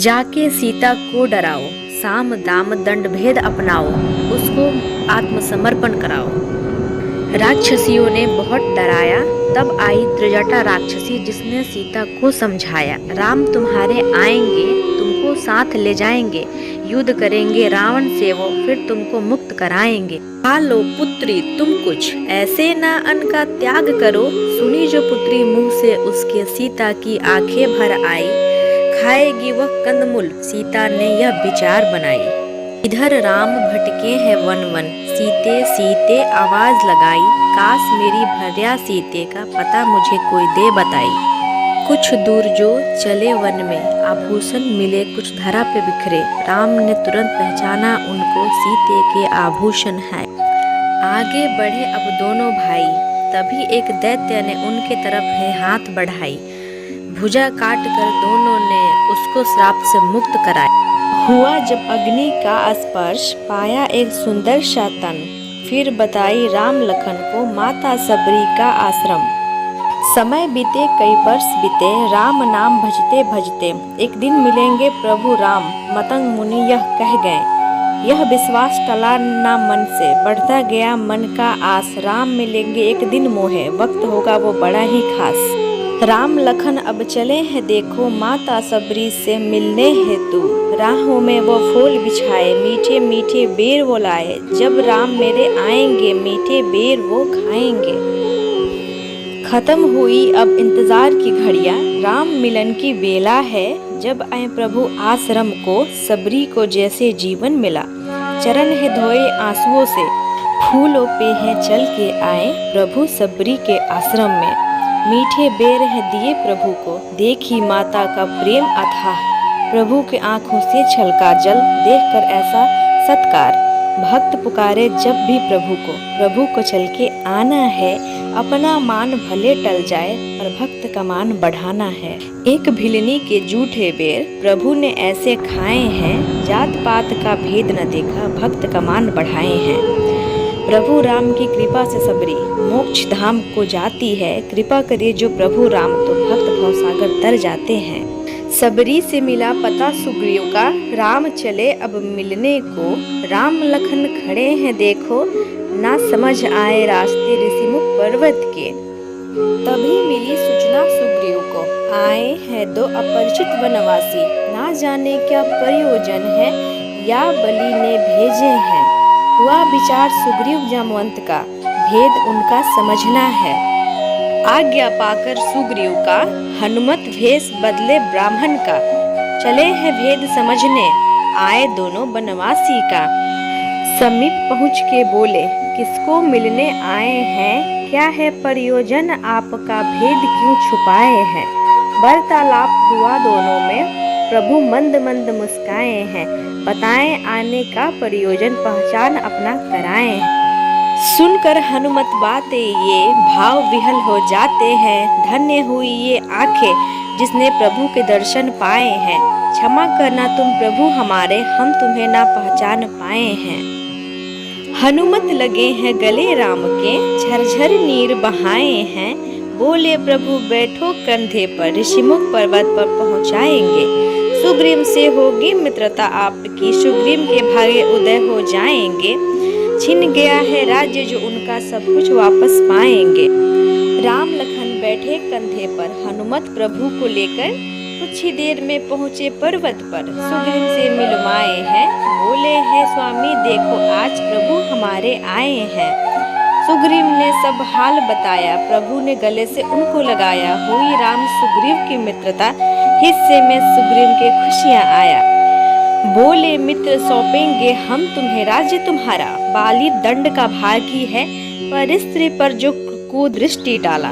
जाके सीता को डराओ, साम दाम दंड भेद अपनाओ, उसको आत्मसमर्पण कराओ। राक्षसियों ने बहुत डराया, तब आई त्रिजटा राक्षसी जिसने सीता को समझाया। राम तुम्हारे आएंगे, तुमको साथ ले जाएंगे, युद्ध करेंगे रावण से वो, फिर तुमको मुक्त कराएंगे। खा लो पुत्री तुम कुछ, ऐसे ना अन्न का त्याग करो। सुनी जो पुत्री मुंह से उसके, सीता की आंखें भर आई। खाएगी वह कंदमूल, सीता ने यह विचार बनाई। इधर राम भटके हैं वन वन, सीते सीते आवाज लगाई। काश मेरी भर्या सीते का पता मुझे कोई दे बताई। कुछ दूर जो चले वन में, आभूषण मिले कुछ धरा पे बिखरे। राम ने तुरंत पहचाना उनको, सीते के आभूषण है। आगे बढ़े अब दोनों भाई, तभी एक दैत्य ने उनके तरफ है हाथ बढ़ाई। भुजा काट कर दोनों ने उसको श्राप से मुक्त कराया। हुआ जब अग्नि का स्पर्श, पाया एक सुंदर सा तन। फिर बताई राम लखन को माता सबरी का आश्रम। समय बीते कई वर्ष बीते, राम नाम भजते भजते। एक दिन मिलेंगे प्रभु राम, मतंग मुनि यह कह गए। यह विश्वास टला ना मन से, बढ़ता गया मन का आस। राम मिलेंगे एक दिन मोहे, वक्त होगा वो बड़ा ही खास। राम लखन अब चले हैं देखो, माता सबरी से मिलने हेतु। राहों में वो फूल बिछाए, मीठे मीठे बेर वो लाए। जब राम मेरे आएंगे, मीठे बेर वो खाएंगे। खत्म हुई अब इंतजार की घड़ियां, राम मिलन की बेला है। जब आए प्रभु आश्रम को, सबरी को जैसे जीवन मिला। चरण है धोए आंसुओं से, फूलों पे है चल के आए प्रभु सबरी के आश्रम में। मीठे बेर है दिए प्रभु को, देखी माता का प्रेम अथाह। प्रभु के आंखों से छलका जल, देखकर ऐसा सत्कार। भक्त पुकारे जब भी प्रभु को चल के आना है। अपना मान भले टल जाए, पर भक्त का मान बढ़ाना है। एक भिलनी के जूठे बेर प्रभु ने ऐसे खाए हैं। जात पात का भेद न देखा, भक्त का मान बढ़ाए हैं। प्रभु राम की कृपा से सबरी मोक्ष धाम को जाती है। कृपा करे जो प्रभु राम, तो भक्त भवसागर तर जाते हैं। सबरी से मिला पता सुग्रीव का, राम चले अब मिलने को। राम लखन खड़े हैं देखो, ना समझ आए रास्ते ऋषिमुख पर्वत के। तभी मिली सूचना सुग्रीव को, आए हैं दो अपरिचित वनवासी। ना जाने क्या प्रयोजन है, या बलि ने भेजे हैं। हुआ विचार सुग्रीव जामवंत का, भेद उनका समझना है। आज्ञा पाकर सुग्रीव का, हनुमत भेष बदले ब्राह्मण का। चले हैं भेद समझने, आए दोनों बनवासी का। समीप पहुँच के बोले, किसको मिलने आए हैं। क्या है प्रयोजन आपका, भेद क्यों छुपाए हैं। वार्तालाप हुआ दोनों में, प्रभु मंद मंद मुस्काए हैं। बताएं आने का प्रयोजन, पहचान अपना कराए हैं। सुनकर हनुमत बातें ये, भाव विहल हो जाते हैं। धन्य हुई ये आंखें जिसने प्रभु के दर्शन पाए हैं। क्षमा करना तुम प्रभु हमारे, हम तुम्हें ना पहचान पाए हैं। हनुमत लगे हैं गले राम के, झरझर नीर बहाए हैं। बोले प्रभु बैठो कंधे पर, ऋषिमुख पर्वत पर पहुँचाएंगे। सुग्रीव से होगी मित्रता आपकी, सुग्रीव के भागे उदय हो जाएंगे। छिन गया है राज्य जो उनका, सब कुछ वापस पाएंगे। राम लखन बैठे कंधे पर, हनुमत प्रभु को लेकर कुछ ही देर में पहुँचे पर्वत पर। सुग्रीव से मिलवाए हैं, बोले हैं स्वामी देखो आज प्रभु हमारे आए हैं। सुग्रीव ने सब हाल बताया, प्रभु ने गले से उनको लगाया। हुई राम सुग्रीव की मित्रता, हिस्से में सुग्रीव के खुशियाँ आया। बोले मित्र सौंपेंगे हम तुम्हें राज्य तुम्हारा। बाली दंड का भागी है, पर स्त्री पर जो कुदृष्टि डाला।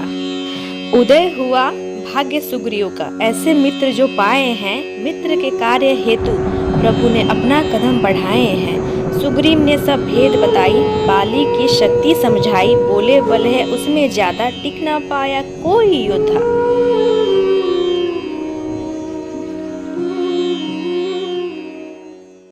उदय हुआ भाग्य सुग्रीव का, ऐसे मित्र जो पाए हैं। मित्र के कार्य हेतु प्रभु ने अपना कदम बढ़ाए हैं। सुग्रीव ने सब भेद बताई, बाली की शक्ति समझाई। बोले बल है उसमें ज्यादा, टिक ना पाया कोई योद्धा।